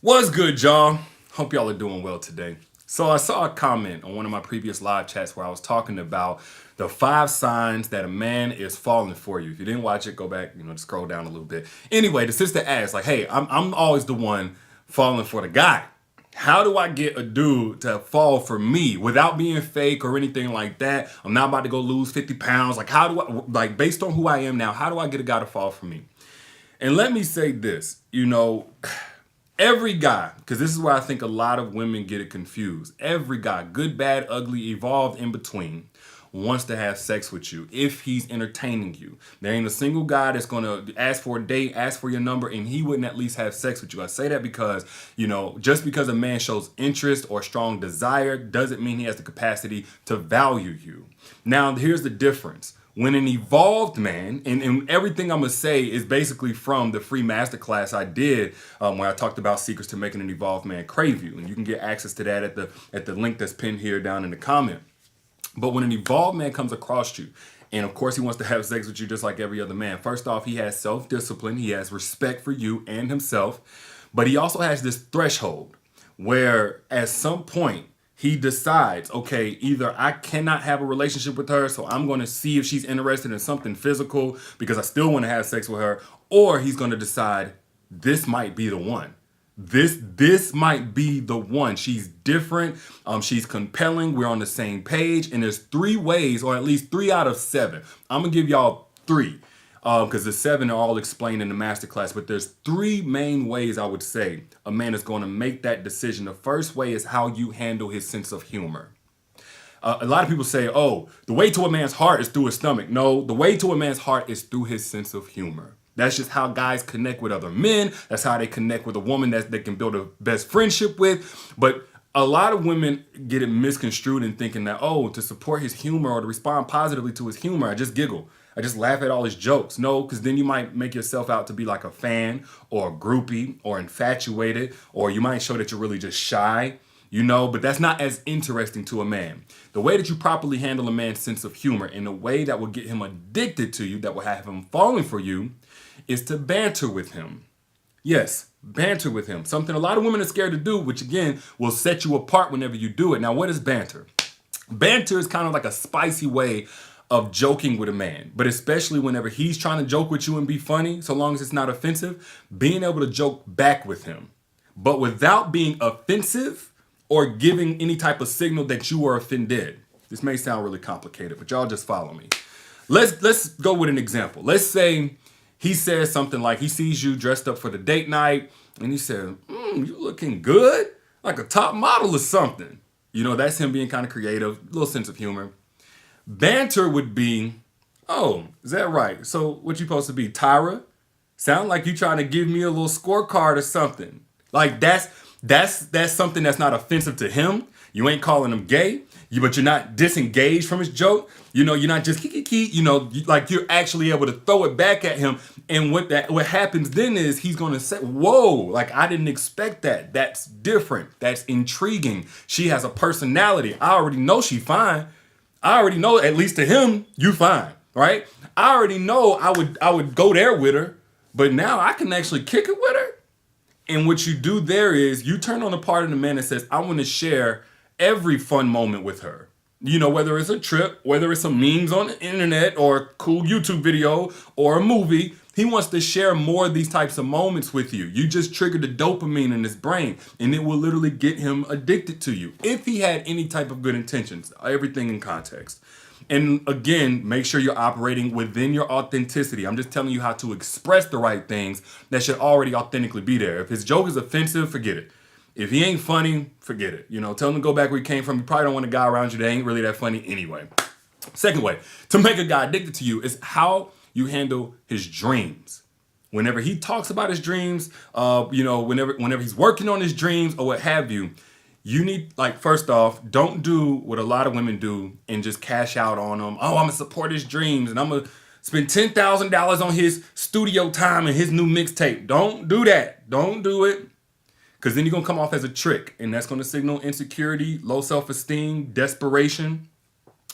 What's good, y'all? Hope y'all are doing well today. So I saw a comment on one of my previous live chats where I was talking about the 5 signs that a man is falling for you. If you didn't watch it, go back, scroll down a little bit. Anyway, the sister asked, like, hey, I'm always the one falling for the guy. How do I get a dude to fall for me without being fake or anything like that? I'm not about to go lose 50 pounds. Like, how do I, like, based on who I am now, how do I get a guy to fall for me? And let me say this, every guy, because this is where I think a lot of women get it confused. Every guy, good, bad, ugly, evolved in between, wants to have sex with you if he's entertaining you. There ain't a single guy that's going to ask for a date, ask for your number, and he wouldn't at least have sex with you. I say that because, just because a man shows interest or strong desire doesn't mean he has the capacity to value you. Now, here's the difference. When an evolved man, and everything I'm going to say is basically from the free masterclass I did where I talked about secrets to making an evolved man crave you. And you can get access to that at the link that's pinned here down in the comment. But when an evolved man comes across you, and of course he wants to have sex with you just like every other man. First off, he has self-discipline. He has respect for you and himself. But he also has this threshold where at some point, he decides, okay, either I cannot have a relationship with her, so I'm going to see if she's interested in something physical because I still want to have sex with her, or he's going to decide this might be the one. This might be the one. She's different. She's compelling. We're on the same page, and there's 3 ways, or at least 3 out of 7. I'm gonna give y'all 3. Because the 7 are all explained in the masterclass, but there's 3 main ways I would say a man is going to make that decision. The first way is how you handle his sense of humor. A lot of people say, oh, the way to a man's heart is through his stomach. No, the way to a man's heart is through his sense of humor. That's just how guys connect with other men. That's how they connect with a woman that they can build a best friendship with. But a lot of women get it misconstrued in thinking that, oh, to support his humor or to respond positively to his humor, I just giggle. I just laugh at all his jokes. No, because then you might make yourself out to be like a fan or a groupie or infatuated, or you might show that you're really just shy, but that's not as interesting to a man. The way that you properly handle a man's sense of humor in a way that will get him addicted to you, that will have him falling for you, is to banter with him. Yes, banter with him. Something a lot of women are scared to do, which again will set you apart whenever you do it. Now, what is banter? Banter is kind of like a spicy way of joking with a man, but especially whenever he's trying to joke with you and be funny, so long as it's not offensive, being able to joke back with him, but without being offensive or giving any type of signal that you are offended. This may sound really complicated, but y'all just follow me. Let's go with an example. Let's say he says something like he sees you dressed up for the date night and he said, you looking good, like a top model or something. That's him being kind of creative, a little sense of humor. Banter would be, oh, is that right? So what you supposed to be, Tyra? Sound like you trying to give me a little scorecard or something. Like that's something that's not offensive to him. You ain't calling him gay, but you're not disengaged from his joke. You're not just kiki, like you're actually able to throw it back at him. And what happens then is he's gonna say, whoa, like I didn't expect that. That's different. That's intriguing. She has a personality. I already know she fine. I already know, at least to him, you fine, right? I already know I would go there with her, but now I can actually kick it with her. And what you do there is you turn on the part of the man that says, I want to share every fun moment with her. Whether it's a trip, whether it's some memes on the internet or a cool YouTube video or a movie, he wants to share more of these types of moments with you. You just triggered the dopamine in his brain and it will literally get him addicted to you. If he had any type of good intentions, everything in context. And again, make sure you're operating within your authenticity. I'm just telling you how to express the right things that should already authentically be there. If his joke is offensive, forget it. If he ain't funny, forget it. Tell him to go back where he came from. You probably don't want a guy around you that ain't really that funny anyway. Second way to make a guy addicted to you is how you handle his dreams. Whenever he talks about his dreams, whenever he's working on his dreams or what have you, you need, first off, don't do what a lot of women do and just cash out on him. Oh, I'm gonna support his dreams and I'm gonna spend $10,000 on his studio time and his new mixtape. Don't do that. Don't do it. Because then you're gonna come off as a trick and that's gonna signal insecurity, low self-esteem, desperation.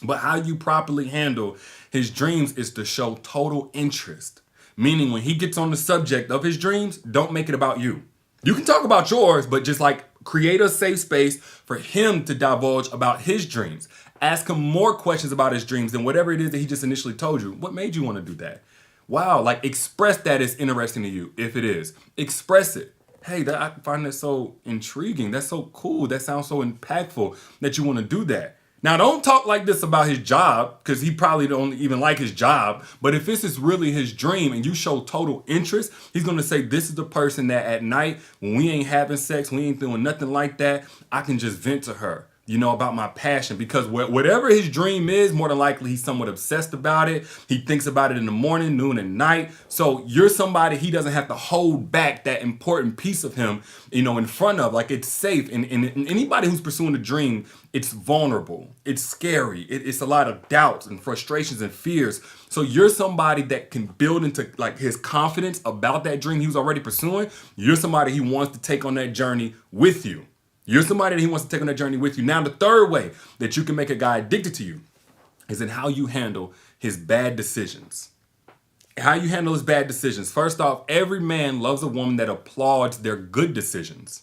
But how you properly handle his dreams is to show total interest. Meaning when he gets on the subject of his dreams, don't make it about you. You can talk about yours, but just like create a safe space for him to divulge about his dreams. Ask him more questions about his dreams than whatever it is that he just initially told you. What made you want to do that? Wow, like express that as interesting to you. If it is, express it. Hey, I find that so intriguing. That's so cool. That sounds so impactful that you want to do that. Now, don't talk like this about his job because he probably don't even like his job. But if this is really his dream and you show total interest, he's going to say, this is the person that at night when we ain't having sex, we ain't doing nothing like that, I can just vent to her, about my passion, because whatever his dream is, more than likely he's somewhat obsessed about it. He thinks about it in the morning, noon, and night. So you're somebody he doesn't have to hold back that important piece of him, in front of. Like, it's safe. And anybody who's pursuing a dream, it's vulnerable. It's scary. It's a lot of doubts and frustrations and fears. So you're somebody that can build into like his confidence about that dream he was already pursuing. You're somebody he wants to take on that journey with you. You're somebody that he wants to take on that journey with you. Now, the third way that you can make a guy addicted to you is in how you handle his bad decisions. How you handle his bad decisions. First off, every man loves a woman that applauds their good decisions.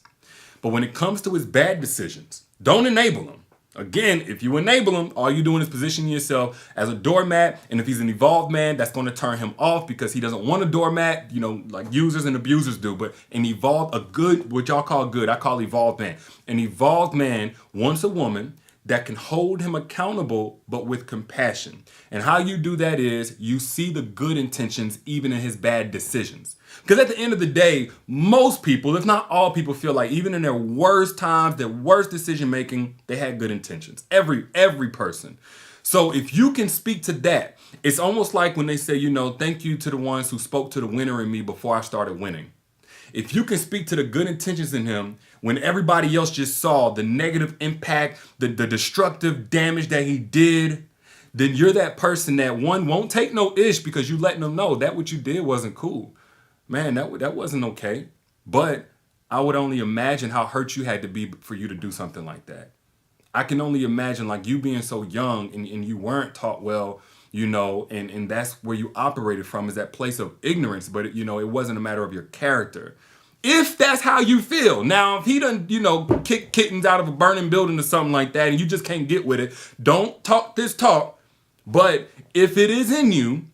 But when it comes to his bad decisions, don't enable him. Again, if you enable him, all you're doing is positioning yourself as a doormat. And if he's an evolved man, that's going to turn him off because he doesn't want a doormat, like users and abusers do. But what y'all call good, I call evolved man. An evolved man wants a woman that can hold him accountable, but with compassion. And how you do that is you see the good intentions even in his bad decisions. Because at the end of the day, most people, if not all people, feel like even in their worst times, their worst decision making, they had good intentions. Every person. So if you can speak to that, it's almost like when they say, thank you to the ones who spoke to the winner in me before I started winning. If you can speak to the good intentions in him when everybody else just saw the negative impact, the destructive damage that he did, then you're that person that one won't take no ish because you letting them know that what you did wasn't cool. Man, that wasn't okay. But I would only imagine how hurt you had to be for you to do something like that. I can only imagine like you being so young and you weren't taught well, and that's where you operated from, is that place of ignorance. But, it wasn't a matter of your character. If that's how you feel. Now, if he done, kick kittens out of a burning building or something like that and you just can't get with it, don't talk this talk. But if it is in you,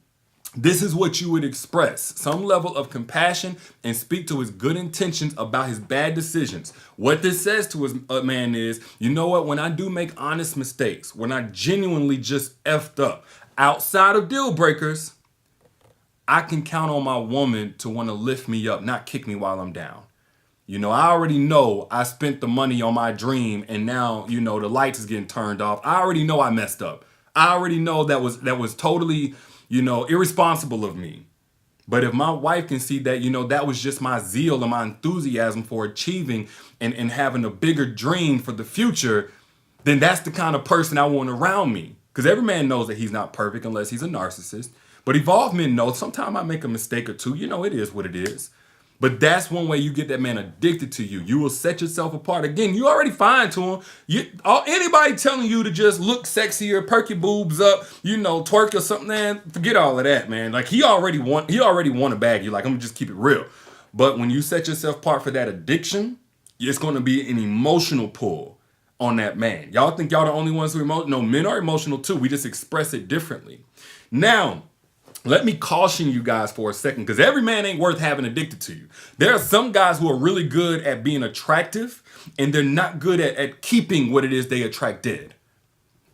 this is what you would express. Some level of compassion and speak to his good intentions about his bad decisions. What this says to his man is, you know what? When I do make honest mistakes, when I genuinely just effed up, outside of deal breakers, I can count on my woman to want to lift me up, not kick me while I'm down. I already know I spent the money on my dream and now, the lights is getting turned off. I already know I messed up. I already know that was totally, irresponsible of me. But if my wife can see that, that was just my zeal and my enthusiasm for achieving and having a bigger dream for the future, then that's the kind of person I want around me. Because every man knows that he's not perfect unless he's a narcissist. But evolved men know sometimes I make a mistake or two. It is what it is. But that's one way you get that man addicted to you. You will set yourself apart. Again, you already fine to him. Anybody telling you to just look sexier, perk your boobs up, twerk or something, man, forget all of that, man. Like he already want to bag you. Like, I'm gonna just keep it real. But when you set yourself apart for that addiction, it's gonna be an emotional pull on that man. Y'all think y'all the only ones who are emotional? No, men are emotional too. We just express it differently. Now, let me caution you guys for a second, because every man ain't worth having addicted to you. There are some guys who are really good at being attractive, and they're not good at keeping what it is they attracted.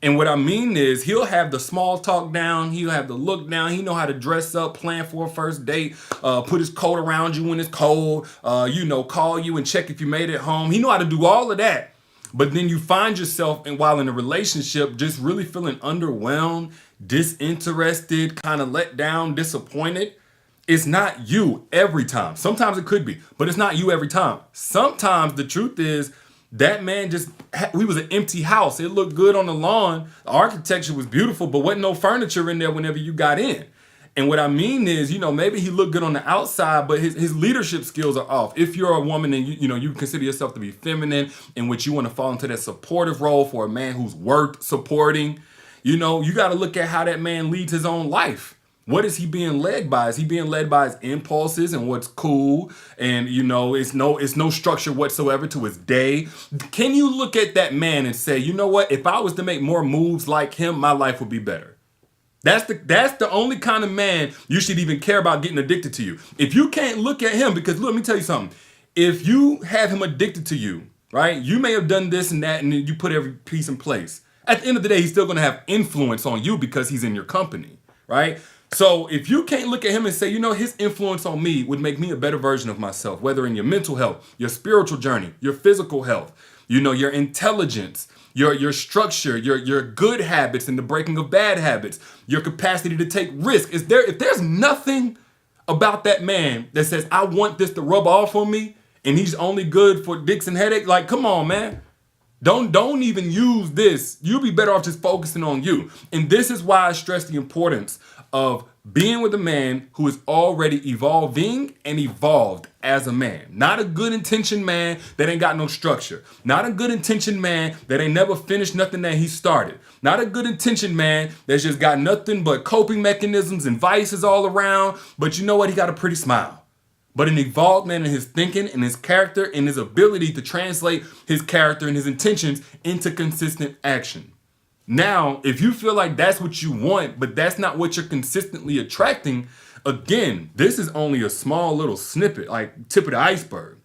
And what I mean is, he'll have the small talk down, he'll have the look down, he know how to dress up, plan for a first date, put his coat around you when it's cold, call you and check if you made it home. He know how to do all of that. But then you find yourself, and while in a relationship, just really feeling underwhelmed, disinterested, kind of let down, disappointed. It's not you every time. Sometimes it could be, but it's not you every time. Sometimes the truth is that man we was an empty house. It looked good on the lawn. The architecture was beautiful, but wasn't no furniture in there whenever you got in. And what I mean is, maybe he looked good on the outside, but his leadership skills are off. If you're a woman and you consider yourself to be feminine, in which you want to fall into that supportive role for a man who's worth supporting, you got to look at how that man leads his own life. What is he being led by? Is he being led by his impulses and what's cool? And it's no structure whatsoever to his day. Can you look at that man and say, you know what? If I was to make more moves like him, my life would be better. That's the only kind of man you should even care about getting addicted to you. If you can't look at him, because let me tell you something. If you have him addicted to you, right? You may have done this and that, and then you put every piece in place. At the end of the day, he's still going to have influence on you because he's in your company, right? So if you can't look at him and say, you know, his influence on me would make me a better version of myself, whether in your mental health, your spiritual journey, your physical health, your intelligence, your structure, your good habits and the breaking of bad habits, your capacity to take risk. If there's nothing about that man that says, I want this to rub off on me, and he's only good for dicks and headache, like, come on, man. Don't even use this. You'll be better off just focusing on you. And this is why I stress the importance of being with a man who is already evolving and evolved as a man. Not a good intentioned man that ain't got no structure. Not a good intentioned man that ain't never finished nothing that he started. Not a good intentioned man that's just got nothing but coping mechanisms and vices all around. But you know what? He got a pretty smile. But an evolved man in his thinking and his character and his ability to translate his character and his intentions into consistent action. Now, if you feel like that's what you want, but that's not what you're consistently attracting, again, this is only a small little snippet, like tip of the iceberg.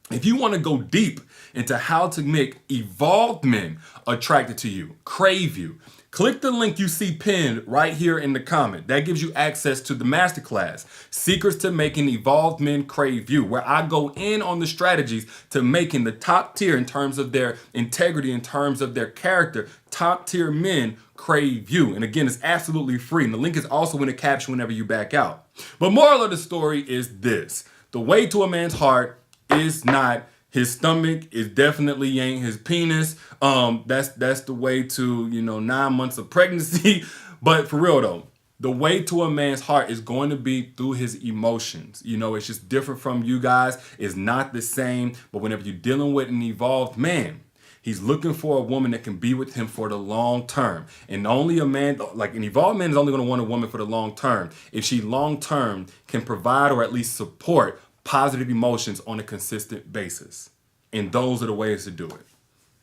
If you want to go deep into how to make evolved men attracted to you, crave you, click the link you see pinned right here in the comment. That gives you access to the masterclass, Secrets to Making Evolved Men Crave You, where I go in on the strategies to making the top tier in terms of their integrity, in terms of their character, top tier men crave you. And again, it's absolutely free. And the link is also in the caption whenever you back out. But moral of the story is this: the way to a man's heart is not his stomach. It definitely ain't his penis. That's the way to, 9 months of pregnancy. But for real though, the way to a man's heart is going to be through his emotions. It's just different from you guys. It's not the same. But whenever you're dealing with an evolved man, he's looking for a woman that can be with him for the long term. And only a man, like an evolved man, is only going to want a woman for the long term if she long term can provide or at least support positive emotions on a consistent basis. And those are the ways to do it.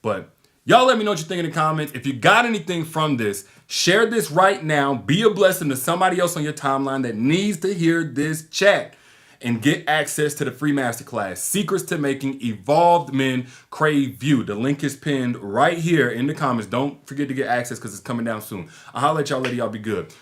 But y'all let me know what you think in the comments. If you got anything from this, share this right now. Be a blessing to somebody else on your timeline that needs to hear this chat and get access to the free masterclass, Secrets to Making Evolved Men Crave You. The link is pinned right here in the comments. Don't forget to get access because it's coming down soon. I'll holler at y'all later. Y'all be good.